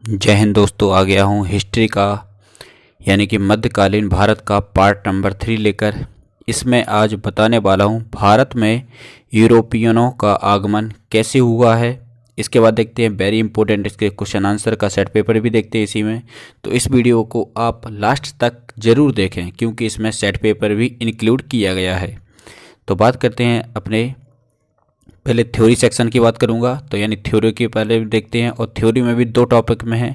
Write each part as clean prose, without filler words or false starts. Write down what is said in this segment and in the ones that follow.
जय हिंद दोस्तों। आ गया हूँ हिस्ट्री का यानी कि मध्यकालीन भारत का पार्ट नंबर 3 लेकर। इसमें आज बताने वाला हूँ भारत में यूरोपियनों का आगमन कैसे हुआ है। इसके बाद देखते हैं वेरी इंपॉर्टेंट इसके क्वेश्चन आंसर का सेट पेपर भी देखते हैं इसी में। तो इस वीडियो को आप लास्ट तक ज़रूर देखें क्योंकि इसमें सेट पेपर भी इंक्लूड किया गया है। तो बात करते हैं अपने पहले थ्योरी सेक्शन की बात करूंगा। तो यानी थ्योरी के पहले देखते हैं और थ्योरी में भी दो टॉपिक में है।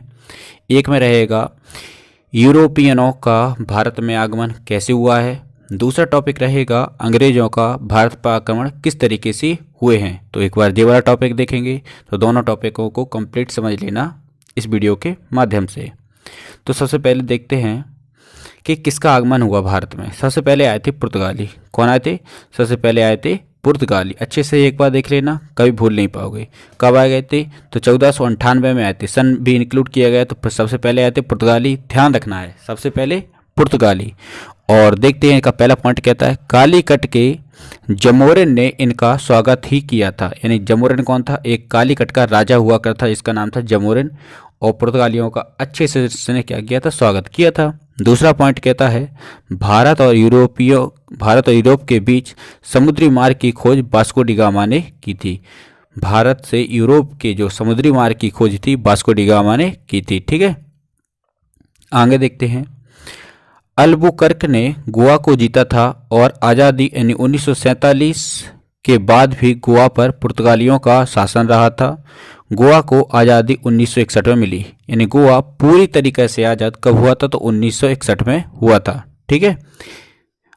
एक में रहेगा यूरोपियनों का भारत में आगमन कैसे हुआ है, दूसरा टॉपिक रहेगा अंग्रेज़ों का भारत पर आक्रमण किस तरीके से हुए हैं। तो एक बार ये वाला टॉपिक देखेंगे तो दोनों टॉपिकों को कंप्लीट समझ लेना इस वीडियो के माध्यम से। तो सबसे पहले देखते हैं कि किसका आगमन हुआ भारत में। सबसे पहले आए थे पुर्तगाली। कौन आए थे? सबसे पहले आए थे पुर्तगाली। अच्छे से एक बार देख लेना, कभी भूल नहीं पाओगे। कब आ गए थे? तो 1498 में आए थे। सन भी इंक्लूड किया गया। तो सबसे पहले आए थे पुर्तगाली, ध्यान रखना है, सबसे पहले पुर्तगाली। और देखते हैं इनका पहला पॉइंट कहता है कालीकट के जमोरिन ने इनका स्वागत ही किया था। यानी जमोरिन कौन था? एक कालीकट का राजा हुआ करता था, इसका नाम था जमोरिन। और पुर्तगालियों का अच्छे से इसने क्या किया था? स्वागत किया था। दूसरा पॉइंट कहता है भारत और यूरोप के बीच समुद्री मार्ग की खोज वास्को डी गामा ने की थी। भारत से यूरोप के जो समुद्री मार्ग की खोज थी वास्को डी गामा ने की थी। ठीक है, आगे देखते हैं। अल्बुकर्क ने गोवा को जीता था और आज़ादी यानी 1947 के बाद भी गोवा पर पुर्तगालियों का शासन रहा था। गोवा को आज़ादी 1961 में मिली। यानी गोवा पूरी तरीके से आज़ाद कब हुआ था? तो 1961 में हुआ था। ठीक है,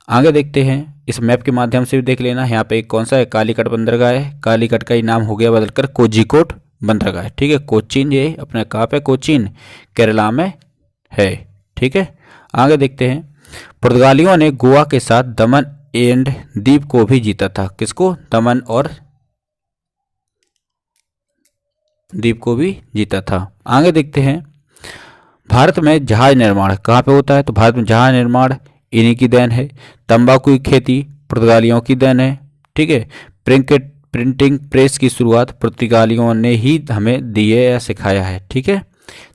आगे देखते हैं। इस मैप के माध्यम से भी देख लेना। यहाँ पे कौन सा है? कालीकट बंदरगाह है। कालीकट का ही नाम हो गया बदलकर कोझिकोड बंदरगाह है। ठीक है, कोचीन ये अपने कहाँ पे? कोचीन केरला में है। ठीक है, आगे देखते हैं। पुर्तगालियों ने गोवा के साथ दमन एंड दीव को भी जीता था। किसको? दमन और दीप को भी जीता था। आगे देखते हैं। भारत में जहाज निर्माण कहाँ पे होता है? तो भारत में जहाज निर्माण इन्हीं की देन है। तंबाकू की खेती पुर्तगालियों की देन है। ठीक है, प्रिंटिंग प्रेस की शुरुआत पुर्तगालियों ने ही हमें दी है या सिखाया है। ठीक है,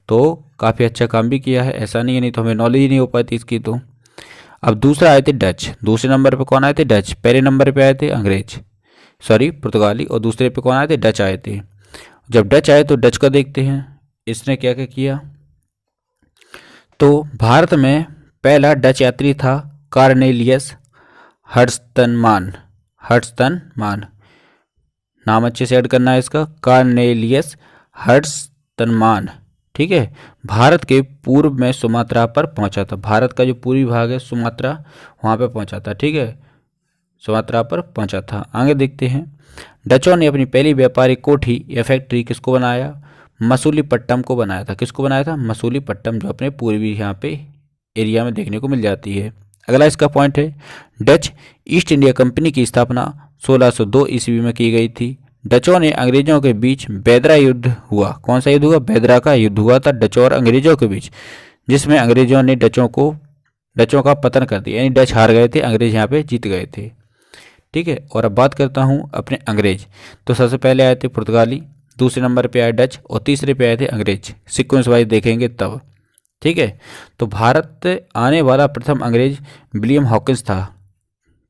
तो काफ़ी अच्छा काम भी किया है, ऐसा नहीं है, नहीं तो हमें नॉलेज ही नहीं हो पाती इसकी। तो अब दूसरा आए थे डच। दूसरे नंबर पे कौन आए थे? डच। पहले नंबर पे आए थे पुर्तगाली। और दूसरे पे कौन आए थे? डच आए थे। जब डच आए तो डच का देखते हैं इसने क्या क्या किया। तो भारत में पहला डच यात्री था कार्नेलियस हर्ट्सतनमान। नाम अच्छे से ऐड करना है इसका, कार्नेलियस हर्ट्सतनमान। ठीक है, भारत के पूर्व में सुमात्रा पर पहुंचा था। भारत का जो पूर्वी भाग है सुमात्रा, वहां पर पहुंचा था। ठीक है, सुमात्रा पर पहुंचा था। आगे देखते हैं। डचों ने अपनी पहली व्यापारिक कोठी या फैक्ट्री किसको बनाया? मसूलीपट्टम को बनाया था। किसको बनाया था? मसूलीपट्टम, जो अपने पूर्वी यहाँ पे एरिया में देखने को मिल जाती है। अगला इसका पॉइंट है डच ईस्ट इंडिया कंपनी की स्थापना 1602 ईस्वी में की गई थी। डचों ने अंग्रेजों के बीच बेदरा युद्ध हुआ। कौन सा युद्ध हुआ? बेदरा का युद्ध हुआ था डचों और अंग्रेजों के बीच, जिसमें अंग्रेजों ने डचों का पतन कर दिया। यानी डच हार गए थे, अंग्रेज यहाँ पे जीत गए थे। ठीक है, और अब बात करता हूँ अपने अंग्रेज। तो सबसे पहले आए थे पुर्तगाली, दूसरे नंबर पे आए डच और तीसरे पे आए थे अंग्रेज। सीक्वेंस वाइज देखेंगे तब। ठीक है, तो भारत आने वाला प्रथम अंग्रेज विलियम हॉकिंस था।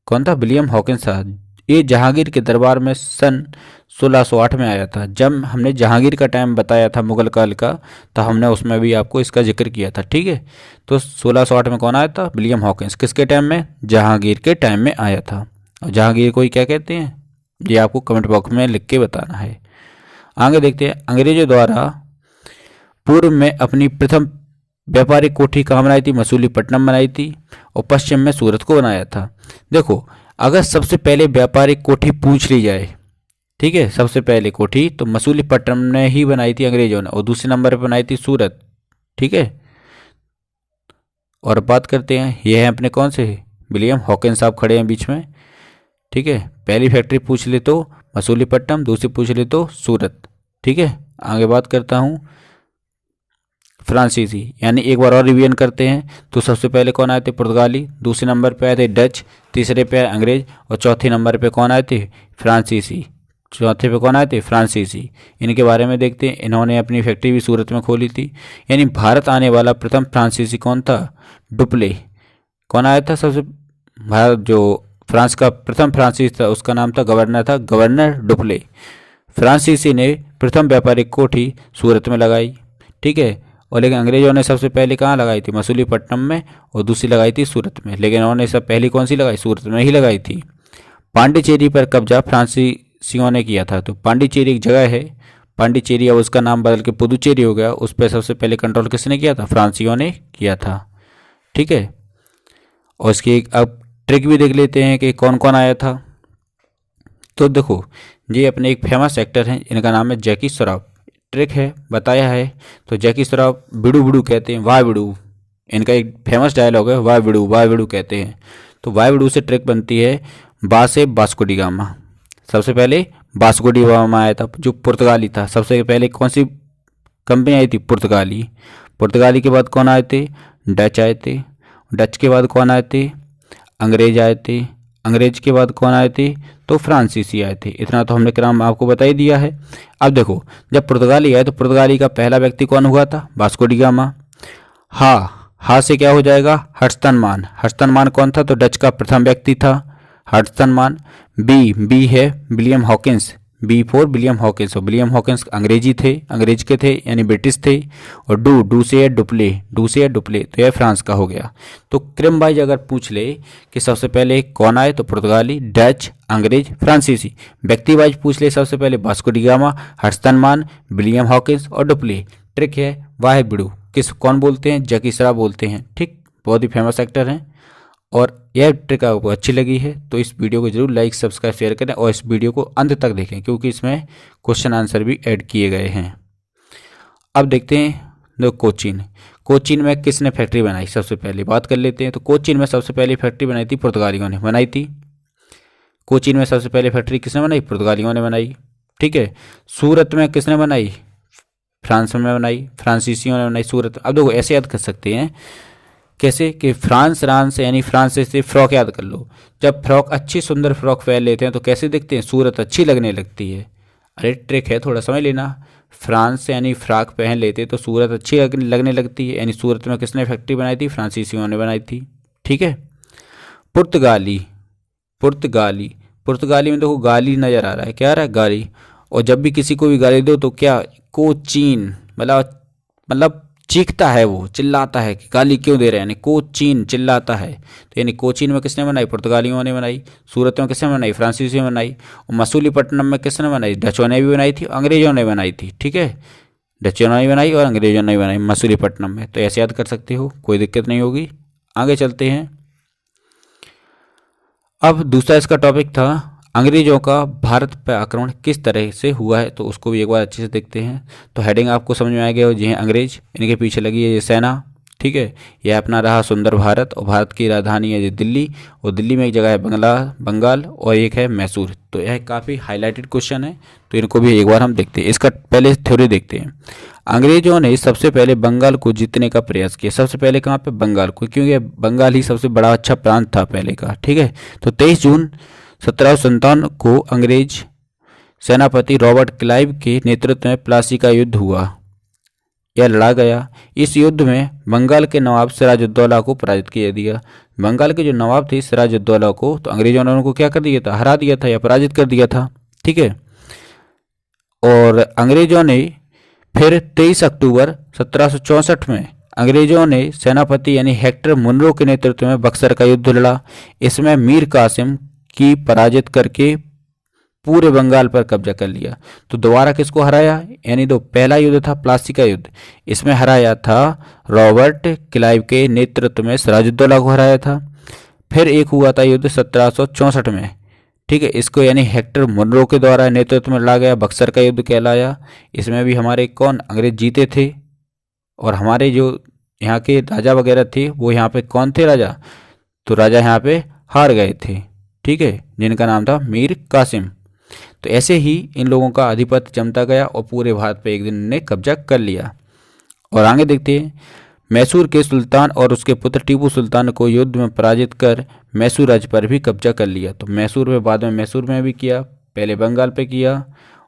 कौन था? विलियम हॉकिंस था। ये जहांगीर के दरबार में सन 1608 में आया था। जब हमने जहांगीर का टाइम बताया था मुगल काल का, तो हमने उसमें भी आपको इसका जिक्र किया था। ठीक है, तो 1608 में कौन आया था? William Hawkins. किसके टाइम में? जहांगीर के टाइम में आया था। और जहांगीर को ही क्या कहते हैं, ये आपको कमेंट बॉक्स में लिख के बताना है। आगे देखते हैं। अंग्रेजों द्वारा पूर्व में अपनी प्रथम व्यापारिक कोठी कहाँ बनाई थी? मसूलीपट्टनम बनाई थी। और पश्चिम में सूरत को बनाया था। देखो, अगर सबसे पहले व्यापारिक कोठी पूछ ली जाए, ठीक है, सबसे पहले कोठी तो मसूलीपट्टनम ने ही बनाई थी अंग्रेजों ने, और दूसरे नंबर पर बनाई थी सूरत। ठीक है, और बात करते हैं, ये है अपने कौन से? विलियम हॉकिंस साहब खड़े हैं बीच में। ठीक है, पहली फैक्ट्री पूछ ले तो मसूलीपट्टनम, दूसरी पूछ ले तो सूरत। ठीक है, आगे बात करता हूँ फ्रांसीसी। यानी एक बार और रिवीजन करते हैं। तो सबसे पहले कौन आए थे? पुर्तगाली। दूसरे नंबर पे आए थे डच। तीसरे पे आए अंग्रेज। और चौथे नंबर पे कौन आए थे? फ्रांसीसी। चौथे पे कौन आए थे? फ्रांसीसी। इनके बारे में देखते हैं। इन्होंने अपनी फैक्ट्री भी सूरत में खोली थी। यानी भारत आने वाला प्रथम फ्रांसीसी कौन था? डुप्ले। कौन आया था सबसे? भारत जो फ्रांस का प्रथम फ्रांसीसी था उसका नाम था गवर्नर डुप्ले। फ्रांसीसी ने प्रथम व्यापारिक कोठी सूरत में लगाई, ठीक है। और लेकिन अंग्रेजों ने सबसे पहले कहाँ लगाई थी? मसूलीपट्टनम में, और दूसरी लगाई थी सूरत में। लेकिन उन्होंने सब पहली कौन सी लगाई? सूरत में ही लगाई थी। पांडिचेरी पर कब्जा फ्रांसीसियों ने किया था। तो पांडिचेरी एक जगह है, पांडिचेरी, अब उसका नाम बदल के पुदुचेरी हो गया। उस पर सबसे पहले कंट्रोल किसने किया था? फ्रांसीसियों ने किया था, ठीक है। और इसकी एक अब ट्रिक भी देख लेते हैं कि कौन कौन आया था। तो देखो, ये अपने एक फेमस एक्टर हैं, इनका नाम है जैकी श्रॉफ। ट्रिक है, बताया है। तो जैकी श्रॉफ बिड़ू बिड़ू कहते हैं, वाह बिड़ू। इनका एक फेमस डायलॉग है, वाह बिड़ू कहते हैं। तो वाह बिड़ू से ट्रिक बनती है बा से वास्को डी गामा। सबसे पहले वास्को डी गामा आया था, जो पुर्तगाली था। सबसे पहले कौन सी कंपनी आई थी? पुर्तगाली। पुर्तगाली के बाद कौन आए थे? डच आए थे। डच के बाद कौन आए थे? अंग्रेज आए थे। अंग्रेज के बाद कौन आए थे? तो फ्रांसीसी आए थे। इतना तो हमने क्रम आपको बता ही दिया है। अब देखो, जब पुर्तगाली आए तो पुर्तगाली का पहला व्यक्ति कौन हुआ था? Vasco da gamma. हा से क्या हो जाएगा? हट्सनमान। हट्सनमान कौन था? तो डच का प्रथम व्यक्ति था हट्सनमान। बी है William Hawkins, B for William Hawkins. और विलियम हॉकिंस अंग्रेज के थे, यानी ब्रिटिश थे। और डू से है डुप्ले, तो यह फ्रांस का हो गया। तो क्रम वाइज अगर पूछ ले कि सबसे पहले कौन आए, तो पुर्तगाली, डच, अंग्रेज, फ्रांसीसी। व्यक्ति वाइज पूछ ले, सबसे पहले वास्को डी गामा, हट्सनमान, विलियम हॉकिंस और डुप्ले। ट्रिक है वाह बिड़ू। कौन बोलते हैं? जैकी श्रॉफ बोलते हैं, ठीक। बहुत ही फेमस एक्टर हैं। और यह ट्रिक आपको अच्छी लगी है तो इस वीडियो को जरूर लाइक, सब्सक्राइब, शेयर करें और इस वीडियो को अंत तक देखें, क्योंकि इसमें क्वेश्चन आंसर भी ऐड किए गए हैं। अब देखते हैं कोचीन में किसने फैक्ट्री बनाई? सबसे पहले बात कर लेते हैं। तो कोचीन में सबसे पहले फैक्ट्री बनाई थी पुर्तगालियों ने बनाई थी। कोचीन में सबसे पहले फैक्ट्री किसने बनाई? पुर्तगालियों ने बनाई, ठीक है। सूरत में किसने बनाई? फ्रांस में बनाई, फ्रांसीसियों ने बनाई सूरत। अब देखो, ऐसे याद कर सकते हैं कैसे कि फ्रांस यानी फ्रांस से फ्रॉक याद कर लो। जब फ्रॉक अच्छी सुंदर फ्रॉक पहन लेते हैं तो कैसे दिखते हैं? सूरत अच्छी लगने लगती है। अरे ट्रिक है, थोड़ा समझ लेना। फ्रांस यानी फ्रॉक पहन लेते तो सूरत अच्छी लगने लगती है। यानी सूरत में किसने फैक्ट्री बनाई थी? फ्रांसीसियों ने बनाई थी, ठीक है। पुर्तगाली में देखो गाली नजर आ रहा है, क्या आ रहा है? गाली। और जब भी किसी को भी गाली दो तो क्या? कोचीन, मतलब चीखता है, वो चिल्लाता है कि गाली क्यों दे रहे हैं, यानी कोचीन चिल्लाता है। तो यानी कोचीन में किसने बनाई? पुर्तगालियों ने बनाई। सूरत में किसने बनाई? फ्रांसीसियों ने बनाई। और मसूलीपट्टनम में किसने बनाई? डचों ने भी बनाई थी, अंग्रेजों ने बनाई थी, ठीक है। डचों ने बनाई और अंग्रेजों ने बनाई मसूलीपट्टनम में। तो ऐसे याद कर सकते हो, कोई दिक्कत नहीं होगी। आगे चलते हैं। अब दूसरा इसका टॉपिक था अंग्रेजों का भारत पर आक्रमण किस तरह से हुआ है, तो उसको भी एक बार अच्छे से देखते हैं। तो हेडिंग आपको समझ में आ गया, जी हैं अंग्रेज, इनके पीछे लगी है ये सेना, ठीक है। यह अपना रहा सुंदर भारत, और भारत की राजधानी है ये दिल्ली, और दिल्ली में एक जगह है बंगाल और एक है मैसूर। तो यह काफ़ी हाईलाइटेड क्वेश्चन है, तो इनको भी एक बार हम देखते हैं। इसका पहले थ्योरी देखते हैं। अंग्रेजों ने सबसे पहले बंगाल को जीतने का प्रयास किया। सबसे पहले कहाँ पे? बंगाल को, क्योंकि बंगाल ही सबसे बड़ा अच्छा प्रांत था पहले का, ठीक है। तो 23 जून 1757 को अंग्रेज सेनापति रॉबर्ट क्लाइव के नेतृत्व में प्लासी का युद्ध हुआ। यह लड़ा गया। इस युद्ध में बंगाल के नवाब सिराजुद्दौला को पराजित किया दिया। बंगाल के जो नवाब थे सिराजुद्दौला को, तो अंग्रेजों ने उनको क्या कर दिया था? हरा दिया था या पराजित कर दिया था, ठीक है। और अंग्रेजों ने फिर 23 अक्टूबर 1764 में अंग्रेजों ने सेनापति यानी हेक्टर मुनरो के नेतृत्व में बक्सर का युद्ध लड़ा। इसमें मीर कासिम की पराजित करके पूरे बंगाल पर कब्जा कर लिया। तो दोबारा किसको हराया? यानी तो पहला युद्ध था प्लासी का युद्ध, इसमें हराया था रॉबर्ट क्लाइव के नेतृत्व में सिराजुद्दौला को हराया था। फिर एक हुआ था युद्ध 1764 में, ठीक है। इसको यानी हेक्टर मुनरो के द्वारा नेतृत्व में लड़ा गया, बक्सर का युद्ध कहलाया। इसमें भी हमारे कौन? अंग्रेज जीते थे, और हमारे जो यहाँ के राजा वगैरह थे वो यहाँ पे कौन थे? राजा। तो राजा यहाँ पे हार गए थे, ठीक है, जिनका नाम था मीर कासिम। तो ऐसे ही इन लोगों का आधिपत्य जमता गया और पूरे भारत पे एक दिन ने कब्जा कर लिया। और आगे देखते हैं। मैसूर के सुल्तान और उसके पुत्र टीपू सुल्तान को युद्ध में पराजित कर मैसूर राज्य पर भी कब्जा कर लिया। तो मैसूर में बाद में मैसूर में भी किया, पहले बंगाल पे किया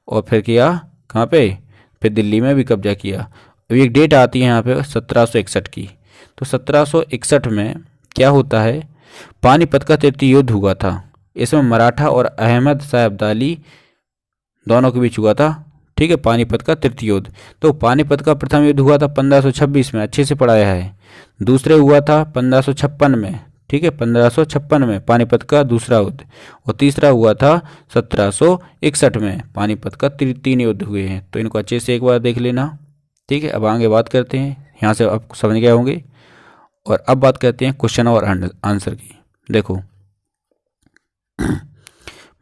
और फिर किया कहाँ पे, फिर दिल्ली में भी कब्जा किया। अभी एक डेट आती है यहाँ पे 1761 की। तो 1761 में क्या होता है, पानीपत का तृतीय युद्ध हुआ था। इसमें मराठा और अहमद शाह अब्दाली दोनों के बीच हुआ था। ठीक है, पानीपत का तृतीय युद्ध। तो पानीपत का प्रथम युद्ध हुआ था 1526 में, अच्छे से पढ़ाया है। दूसरे हुआ था 1556 में। ठीक है, 1556 में पानीपत का दूसरा युद्ध। और तीसरा हुआ था 1761 में। पानीपत का तीन युद्ध हुए हैं, तो इनको अच्छे से एक बार देख लेना। ठीक है, अब आगे बात करते हैं, यहाँ से आप समझ गए होंगे। और अब बात करते हैं क्वेश्चन और आंसर की। देखो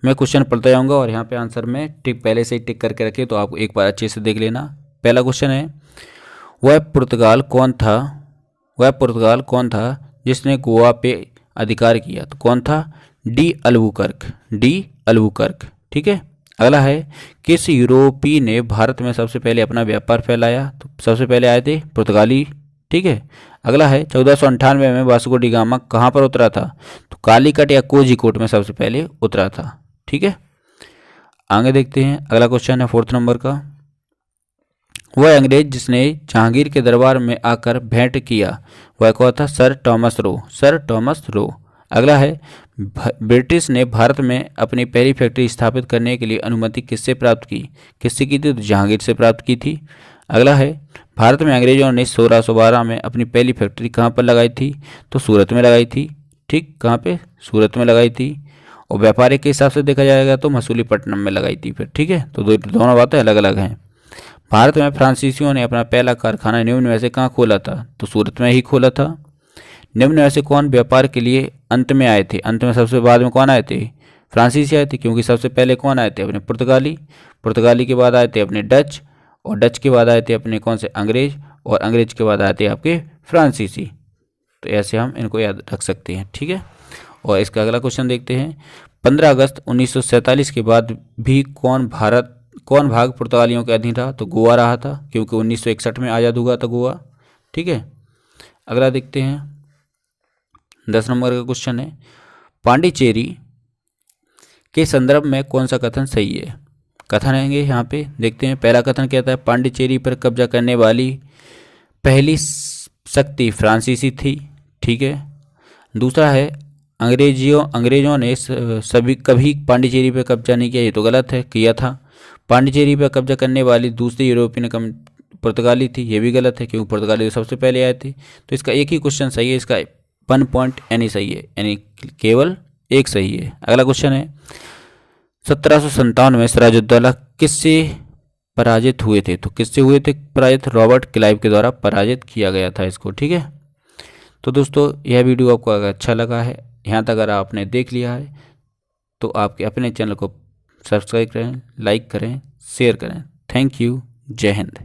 मैं क्वेश्चन पढ़ता जाऊंगा और यहाँ पे आंसर में टिक पहले से ही टिक करके रखे, तो आप एक बार अच्छे से देख लेना। पहला क्वेश्चन है, वह पुर्तगाल कौन था जिसने गोवा पे अधिकार किया? तो कौन था? De Albuquerque. ठीक है। अगला है, किस यूरोपीय ने भारत में सबसे पहले अपना व्यापार फैलाया? तो सबसे पहले आए थे पुर्तगाली। ठीक है। अगला है, 1498 में वास्को डी गामा कहाँ पर उतरा था? तो कालीकट या कोझिकोड में सबसे पहले उतरा था। ठीक है, आगे देखते हैं। अगला क्वेश्चन है 4th नंबर का, वह अंग्रेज जिसने जहांगीर के दरबार में आकर भेंट किया वह कौन था? Sir Thomas Roe. अगला है, ब्रिटिश ने भारत में अपनी पहली फैक्ट्री स्थापित करने के लिए अनुमति किससे प्राप्त की? किससे की थी? तो जहांगीर से प्राप्त की थी। अगला है, भारत में अंग्रेजों ने 1612 में अपनी पहली फैक्ट्री कहाँ पर लगाई थी? तो सूरत में लगाई थी। ठीक, कहाँ पे? सूरत में लगाई थी। और व्यापारिक के हिसाब से देखा जाएगा तो मसूलीपट्टनम में लगाई थी फिर। ठीक है, तो दोनों बातें अलग अलग हैं। भारत में फ्रांसीसियों ने अपना पहला कारखाना निम्न में से कहाँ खोला था? तो सूरत में ही खोला था। निम्न में से कौन व्यापार के लिए अंत में आए थे? अंत में सबसे बाद में कौन आए थे? फ्रांसीसी आए थे, क्योंकि सबसे पहले कौन आए थे? अपने पुर्तगाली के बाद आए थे अपने डच, और डच के बाद आए थे अपने कौन से? अंग्रेज, और अंग्रेज के बाद आए थे आपके फ्रांसीसी। तो ऐसे हम इनको याद रख सकते हैं। ठीक है, और इसका अगला क्वेश्चन देखते हैं, 15 अगस्त 1947 के बाद भी कौन भाग पुर्तगालियों के अधीन रहा? तो गोवा रहा था, क्योंकि 1961 में आज़ाद हुआ था गोवा। ठीक है, अगला देखते हैं 10 नंबर का क्वेश्चन है, पांडिचेरी के संदर्भ में कौन सा कथन सही है? कथन आएंगे यहाँ पे, देखते हैं। पहला कथन कहता है, पांडिचेरी पर कब्जा करने वाली पहली शक्ति फ्रांसीसी थी। ठीक है। दूसरा है, अंग्रेजों ने कभी पांडिचेरी पर कब्जा नहीं किया, ये तो गलत है, किया था। पांडिचेरी पर कब्जा करने वाली दूसरी यूरोपियन पुर्तगाली थी, ये भी गलत है, क्योंकि पुर्तगाली तो सबसे पहले आए थे। तो इसका एक ही क्वेश्चन सही है, इसका 1 पॉइंट यानी सही है, यानी केवल एक सही है। अगला क्वेश्चन है, 1757 में सिराजुद्दौला किससे पराजित हुए थे? तो किससे हुए थे पराजित? रॉबर्ट क्लाइव के द्वारा पराजित किया गया था इसको। ठीक है, तो दोस्तों यह वीडियो आपको अगर अच्छा लगा है, यहाँ तक अगर आपने देख लिया है, तो आपके अपने चैनल को सब्सक्राइब करें, लाइक करें, शेयर करें। Thank you. जय हिंद।